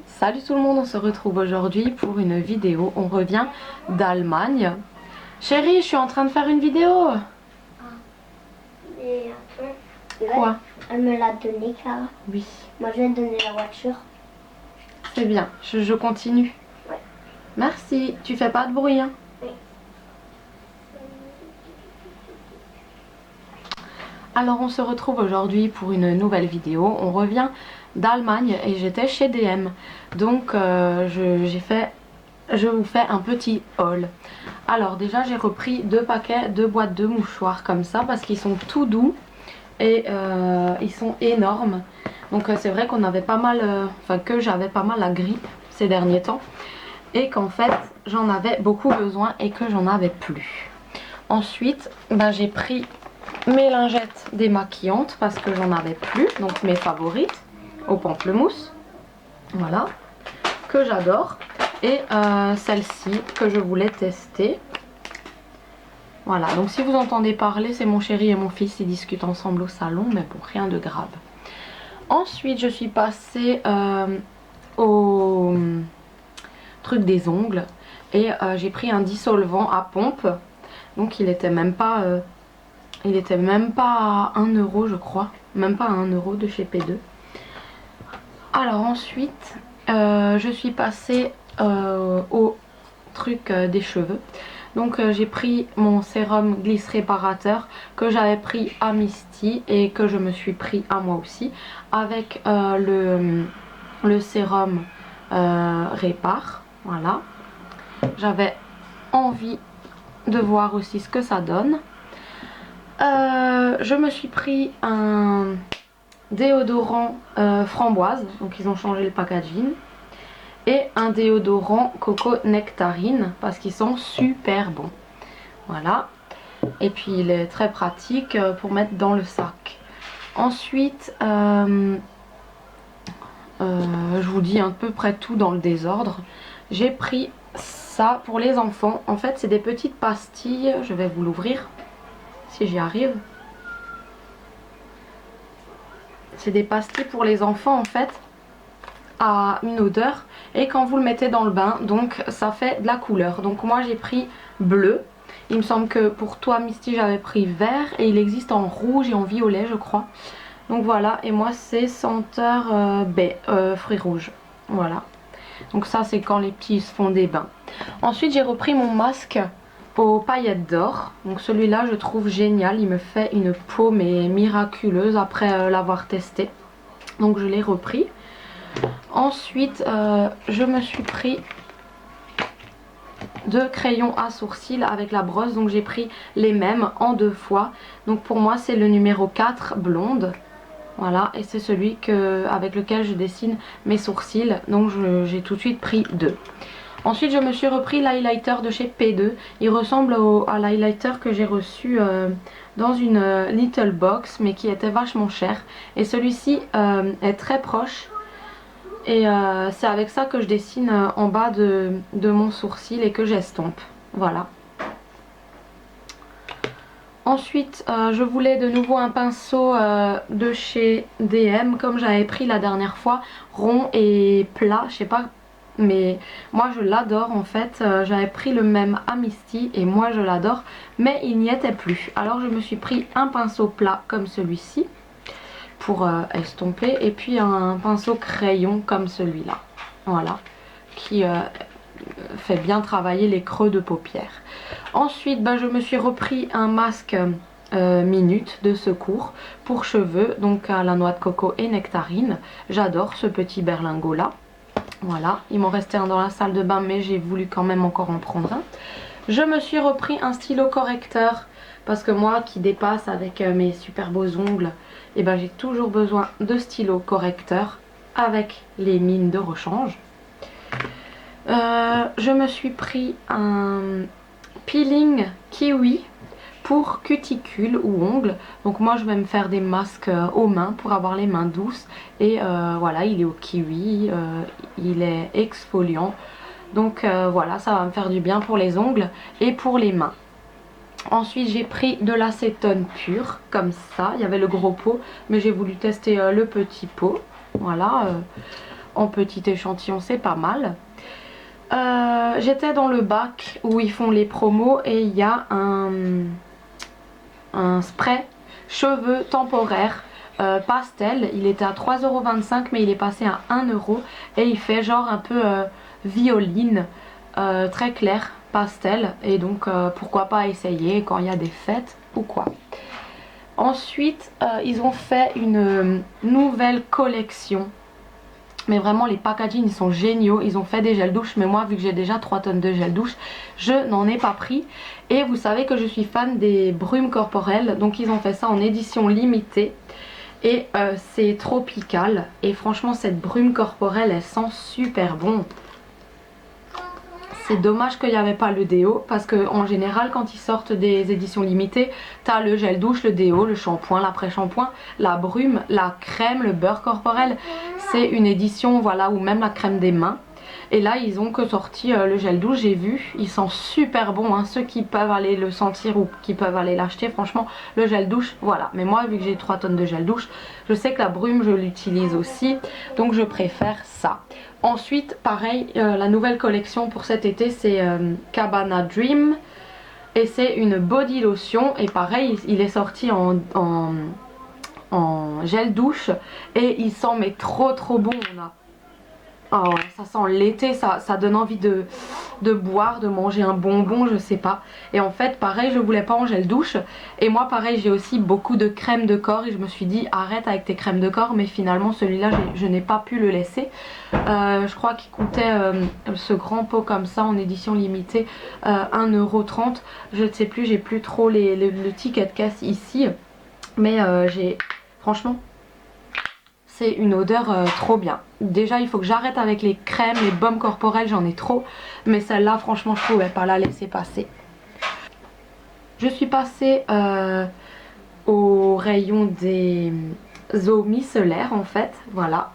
Salut tout le monde, on se retrouve aujourd'hui pour une vidéo. On revient d'Allemagne. Chérie, je suis en train de faire une vidéo. Et Quoi? elle me l'a donné, Clara. Oui, Moi, je vais te donner la voiture. c'est bien. Je continue. Ouais. Merci. Tu fais pas de bruit, hein? Oui. Alors, on se retrouve aujourd'hui pour une nouvelle vidéo. On revient d'Allemagne et j'étais chez DM. Donc, je vous fais un petit haul. Alors, déjà, j'ai repris 2 boîtes de mouchoirs comme ça parce qu'ils sont tout doux. Et ils sont énormes. Donc c'est vrai qu'on avait pas mal, que j'avais pas mal la grippe ces derniers temps. Et qu'en fait j'en avais beaucoup besoin et que j'en avais plus. Ensuite j'ai pris mes lingettes démaquillantes parce que j'en avais plus. Donc mes favorites au pamplemousse. Voilà. Que j'adore. Et celle-ci que je voulais tester. Voilà, donc si vous entendez parler, c'est mon chéri et mon fils, ils discutent ensemble au salon, mais bon, rien de grave. Ensuite, je suis passée au truc des ongles et j'ai pris un dissolvant à pompe. Donc il était même pas à 1 euro, je crois, même pas à 1 euro de chez P2. Alors ensuite, je suis passée au truc des cheveux. Donc j'ai pris mon sérum glisse réparateur que j'avais pris à Misty et que je me suis pris à moi aussi avec le sérum répare. Voilà. J'avais envie de voir aussi ce que ça donne. Je me suis pris un déodorant framboise. Donc ils ont changé le packaging. Et un déodorant coco nectarine parce qu'ils sont super bons. Voilà. Et puis il est très pratique pour mettre dans le sac. Ensuite, je vous dis à peu près tout dans le désordre. J'ai pris ça pour les enfants. En fait, c'est des petites pastilles. Je vais vous l'ouvrir si j'y arrive. C'est des pastilles pour les enfants en fait. À une odeur et quand vous le mettez dans le bain, donc ça fait de la couleur. Donc moi j'ai pris bleu. Il me semble que pour toi Misty j'avais pris vert et il existe en rouge et en violet je crois. Donc voilà, et moi c'est senteur fruits rouges. Voilà. Donc ça c'est quand les petits se font des bains. Ensuite j'ai repris mon masque aux paillettes d'or. Donc celui-là je trouve génial. Il me fait une peau mais miraculeuse après l'avoir testé. Donc je l'ai repris. Ensuite, je me suis pris 2 crayons à sourcils avec la brosse. Donc j'ai pris les mêmes en 2 fois. Donc pour moi c'est le numéro 4 blonde. Voilà, et c'est celui avec lequel je dessine mes sourcils. Donc j'ai tout de suite pris 2. Ensuite je me suis repris l'highlighter de chez P2. Il ressemble à l'highlighter que j'ai reçu dans une little box mais qui était vachement cher. Et celui-ci est très proche. Et c'est avec ça que je dessine en bas de mon sourcil et que j'estompe. Voilà. Ensuite, je voulais de nouveau un pinceau de chez DM comme j'avais pris la dernière fois. Rond et plat, je sais pas. Mais moi je l'adore en fait. J'avais pris le même à Misty et moi je l'adore. Mais il n'y était plus. Alors je me suis pris un pinceau plat comme celui-ci. Pour estomper et puis un pinceau crayon comme celui-là, voilà, qui fait bien travailler les creux de paupières. Ensuite je me suis repris un masque minute de secours pour cheveux, donc à la noix de coco et nectarine. J'adore ce petit berlingot là. Voilà, il m'en restait un dans la salle de bain mais j'ai voulu quand même encore en prendre un. Je me suis repris un stylo correcteur parce que moi qui dépasse avec mes super beaux ongles, et j'ai toujours besoin de stylo correcteur avec les mines de rechange. Je me suis pris un peeling kiwi pour cuticules ou ongles. Donc moi je vais me faire des masques aux mains pour avoir les mains douces. Et voilà, il est au kiwi, il est exfoliant. Donc voilà, ça va me faire du bien pour les ongles et pour les mains. Ensuite j'ai pris de l'acétone pur comme ça. Il y avait le gros pot mais j'ai voulu tester le petit pot. Voilà, en petit échantillon, c'est pas mal. J'étais dans le bac où ils font les promos et il y a un spray cheveux temporaire pastel. Il était à 3,25 € mais il est passé à 1 € et il fait genre un peu violine, très clair, pastel. Et donc pourquoi pas essayer quand il y a des fêtes ou quoi. Ensuite ils ont fait une nouvelle collection. Mais vraiment les packaging ils sont géniaux. Ils ont fait des gels douche, mais moi vu que j'ai déjà 3 tonnes de gel douche, je n'en ai pas pris. Et vous savez que je suis fan des brumes corporelles, donc ils ont fait ça en édition limitée. Et c'est tropical. Et franchement cette brume corporelle elle sent super bon. C'est dommage qu'il n'y avait pas le déo, parce que en général quand ils sortent des éditions limitées, t'as le gel douche, le déo, le shampoing, l'après-shampoing, la brume, la crème, le beurre corporel. C'est une édition, voilà, ou même la crème des mains. Et là ils ont que sorti le gel douche, j'ai vu, il sent super bon, hein. Ceux qui peuvent aller le sentir ou qui peuvent aller l'acheter, franchement le gel douche, voilà. Mais moi vu que j'ai 3 tonnes de gel douche, je sais que la brume je l'utilise aussi, donc je préfère ça. Ensuite pareil, la nouvelle collection pour cet été c'est Cabana Dream. Et c'est une body lotion et pareil il est sorti en gel douche et il sent mais trop bon. On a oh ouais, ça sent l'été, ça donne envie de boire, de manger un bonbon, je sais pas. Et en fait pareil je voulais pas en gel douche. Et moi pareil j'ai aussi beaucoup de crème de corps et je me suis dit arrête avec tes crèmes de corps. Mais finalement celui-là je n'ai pas pu le laisser. Je crois qu'il coûtait ce grand pot comme ça en édition limitée 1,30 €. Je ne sais plus, j'ai plus trop le ticket de caisse ici. Mais j'ai franchement... c'est une odeur trop bien. Déjà il faut que j'arrête avec les crèmes, les baumes corporels, j'en ai trop. Mais celle-là franchement je pouvais pas la laisser passer. Je suis passée au rayon des eaux micellaires en fait, voilà.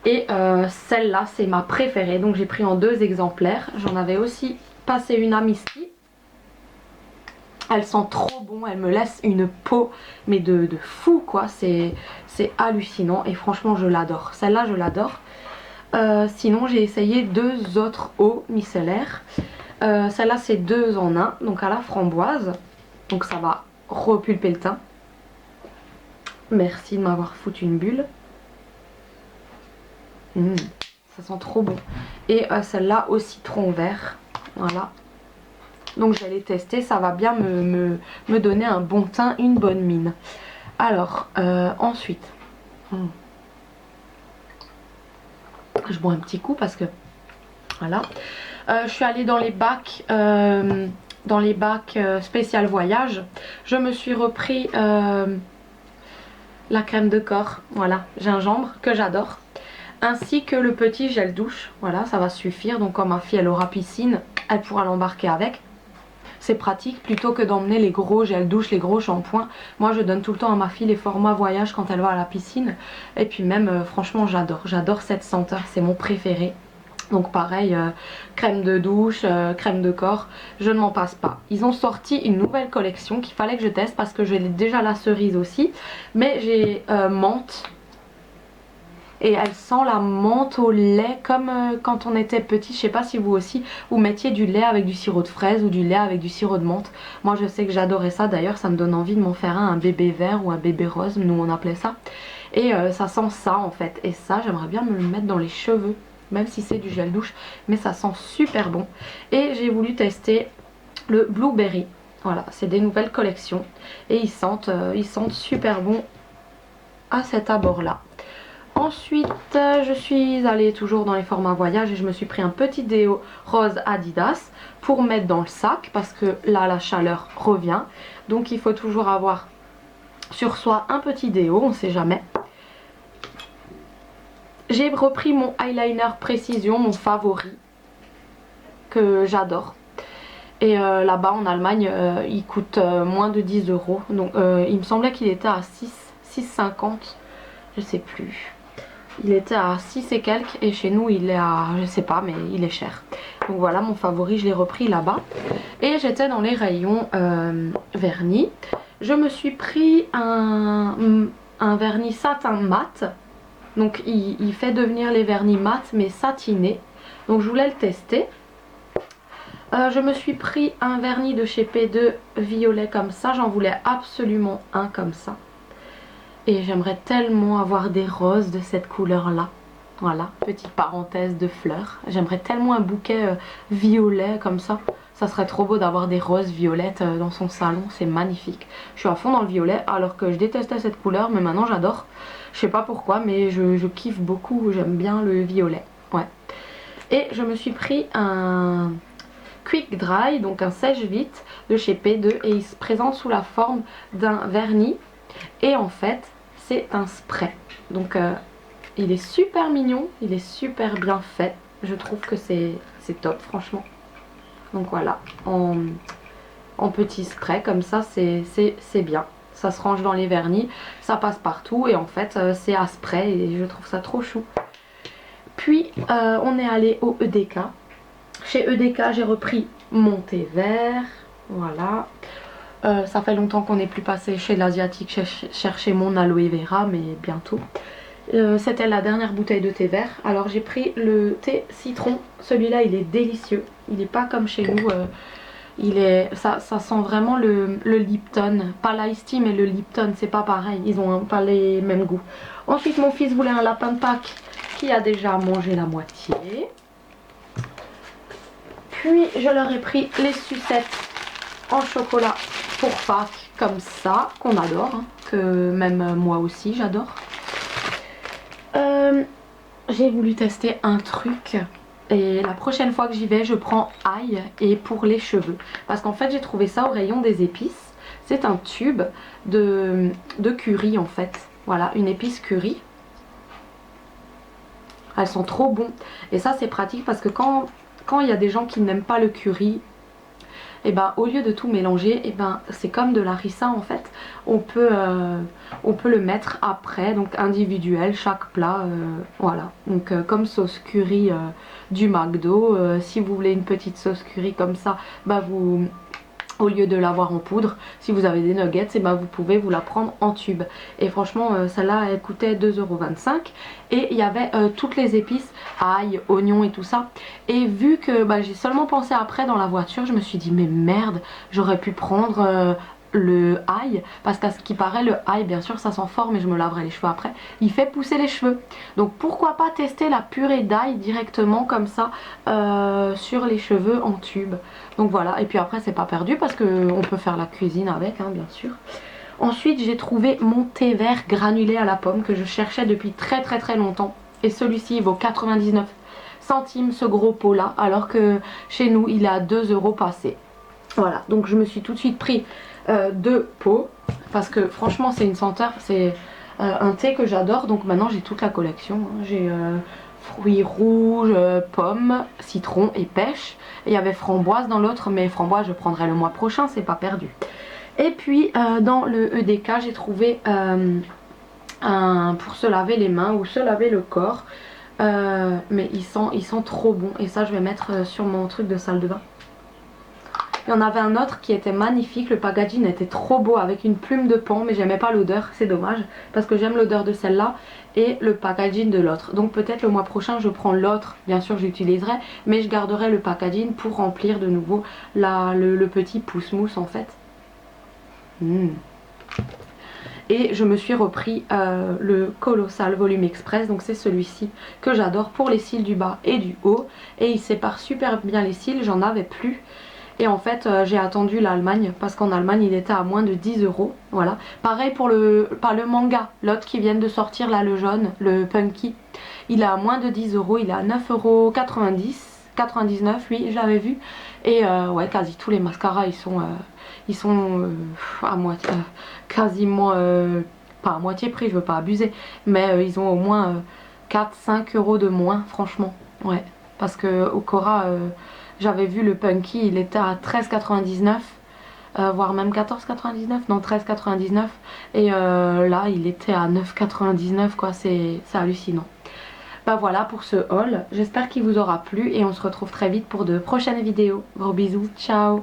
Et celle-là c'est ma préférée, donc j'ai pris en 2 exemplaires. J'en avais aussi passé une à Misty. Elle sent trop bon, elle me laisse une peau mais de fou quoi, c'est hallucinant et franchement je l'adore. Celle-là je l'adore. Sinon j'ai essayé 2 autres eaux micellaires. Celle-là c'est 2 en 1, donc à la framboise. Donc ça va repulper le teint. Merci de m'avoir foutu une bulle. Ça sent trop bon. Et celle-là au citron vert, voilà. Donc je vais les tester, ça va bien me donner un bon teint, une bonne mine. Alors ensuite, je bois un petit coup parce que voilà. Je suis allée dans les bacs, spécial voyage. Je me suis repris la crème de corps, voilà, gingembre que j'adore. Ainsi que le petit gel douche, voilà, ça va suffire. Donc quand ma fille elle aura piscine, elle pourra l'embarquer avec. C'est pratique plutôt que d'emmener les gros gel douche, les gros shampoings. Moi je donne tout le temps à ma fille les formats voyage quand elle va à la piscine. Et puis même franchement j'adore cette senteur, c'est mon préféré. Donc pareil, crème de douche, crème de corps, je ne m'en passe pas. Ils ont sorti une nouvelle collection qu'il fallait que je teste parce que j'ai déjà la cerise aussi. Mais j'ai menthe. Et elle sent la menthe au lait comme quand on était petit. Je sais pas si vous aussi vous mettiez du lait avec du sirop de fraise ou du lait avec du sirop de menthe. Moi je sais que j'adorais ça, d'ailleurs ça me donne envie de m'en faire un bébé vert ou un bébé rose, nous on appelait ça. Et ça sent ça en fait, et ça j'aimerais bien me le mettre dans les cheveux, même si c'est du gel douche, mais ça sent super bon. Et j'ai voulu tester le blueberry, voilà, c'est des nouvelles collections et ils sentent super bon à cet abord là. Ensuite je suis allée toujours dans les formats voyage et je me suis pris un petit déo rose Adidas pour mettre dans le sac parce que là la chaleur revient, donc il faut toujours avoir sur soi un petit déo, on sait jamais. J'ai repris mon eyeliner précision, mon favori que j'adore. Et là-bas en Allemagne il coûte moins de 10 €. Donc il me semblait qu'il était à 6,50 €, je sais plus. Il était à 6 et quelques et chez nous il est à, je sais pas, mais il est cher. Donc voilà, mon favori, je l'ai repris là-bas. Et j'étais dans les rayons vernis. Je me suis pris un vernis satin mat. Donc il fait devenir les vernis mat mais satinés. Donc je voulais le tester. Je me suis pris un vernis de chez P2 violet comme ça. J'en voulais absolument un comme ça. Et j'aimerais tellement avoir des roses de cette couleur là. Voilà, petite parenthèse de fleurs. J'aimerais tellement un bouquet violet comme ça. Ça serait trop beau d'avoir des roses violettes dans son salon, c'est magnifique. Je suis à fond dans le violet alors que je détestais cette couleur, mais maintenant j'adore. Je sais pas pourquoi, mais je kiffe beaucoup, j'aime bien le violet. Ouais. Et je me suis pris un Quick Dry, donc un sèche-vite de chez P2 et il se présente sous la forme d'un vernis. Et en fait, c'est un spray. Donc il est super mignon, il est super bien fait. Je trouve que c'est top franchement. Donc voilà, en petit spray comme ça, c'est bien. Ça se range dans les vernis, ça passe partout et en fait c'est à spray et je trouve ça trop chou. Puis on est allé au EDK. Chez EDK j'ai repris mon thé vert, voilà. Ça fait longtemps qu'on n'est plus passé chez l'asiatique chercher mon aloe vera, mais bientôt. C'était la dernière bouteille de thé vert. Alors j'ai pris le thé citron. Celui-là il est délicieux. Il n'est pas comme chez nous. Ça sent vraiment le Lipton. Pas l'ice tea mais le Lipton. C'est pas pareil. Ils ont pas les mêmes goûts. Ensuite mon fils voulait un lapin de Pâques qui a déjà mangé la moitié. Puis je leur ai pris les sucettes en chocolat pour Pâques comme ça. Qu'on adore. Hein, que même moi aussi j'adore. J'ai voulu tester un truc et la prochaine fois que j'y vais je prends ail et pour les cheveux parce qu'en fait j'ai trouvé ça au rayon des épices. C'est un tube de curry en fait, voilà, une épice curry. Elles sont trop bonnes et ça c'est pratique parce que quand il y a des gens qui n'aiment pas le curry, et ben au lieu de tout mélanger, et ben c'est comme de la harissa en fait. On peut le mettre après, donc individuel, chaque plat, voilà. Donc comme sauce curry du McDo, si vous voulez une petite sauce curry comme ça, bah vous, au lieu de l'avoir en poudre, si vous avez des nuggets, et ben vous pouvez vous la prendre en tube. Et franchement celle-là elle coûtait 2,25 € et il y avait toutes les épices, ail, oignon et tout ça. Et vu que j'ai seulement pensé après dans la voiture, je me suis dit mais merde, j'aurais pu prendre le ail, parce qu'à ce qui paraît le ail bien sûr ça sent fort mais je me laverai les cheveux après, il fait pousser les cheveux, donc pourquoi pas tester la purée d'ail directement comme ça sur les cheveux en tube. Donc voilà, et puis après c'est pas perdu parce qu'on peut faire la cuisine avec hein, bien sûr. Ensuite j'ai trouvé mon thé vert granulé à la pomme que je cherchais depuis très longtemps et celui-ci il vaut 99 centimes ce gros pot là, alors que chez nous il est à 2 € passé. Voilà, donc je me suis tout de suite pris 2 pots parce que franchement c'est une senteur, c'est un thé que j'adore. Donc maintenant j'ai toute la collection hein. J'ai fruits rouges, pommes, citron et pêche. Et il y avait framboise dans l'autre, mais framboise je prendrai le mois prochain, c'est pas perdu. Et puis dans le EDK j'ai trouvé pour se laver les mains ou se laver le corps, mais il sent trop bon et ça je vais mettre sur mon truc de salle de bain. Il y en avait un autre qui était magnifique, le packaging était trop beau avec une plume de pan, mais j'aimais pas l'odeur, c'est dommage parce que j'aime l'odeur de celle-là et le packaging de l'autre. Donc peut-être le mois prochain je prends l'autre, bien sûr j'utiliserai, mais je garderai le packaging pour remplir de nouveau le petit pousse-mousse en fait. Et je me suis repris le Colossal Volume Express, donc c'est celui-ci que j'adore pour les cils du bas et du haut. Et il sépare super bien les cils, j'en avais plus. Et en fait j'ai attendu l'Allemagne parce qu'en Allemagne il était à moins de 10 €. Voilà. Pareil pour le manga, l'autre qui vient de sortir là, le jaune, le Punky. Il est à moins de 10 €, il est à 9,99 €, oui je l'avais vu. Et ouais, quasi tous les mascaras ils sont à moitié, quasiment, pas à moitié prix, je veux pas abuser. Mais ils ont au moins 4-5 € de moins franchement. Ouais, parce que au Cora... j'avais vu le Punky, il était à 13,99 €, voire même 14,99 €, non 13,99 €. Et là il était à 9,99 € quoi, c'est hallucinant. Bah voilà pour ce haul, j'espère qu'il vous aura plu et on se retrouve très vite pour de prochaines vidéos. Gros bisous, ciao.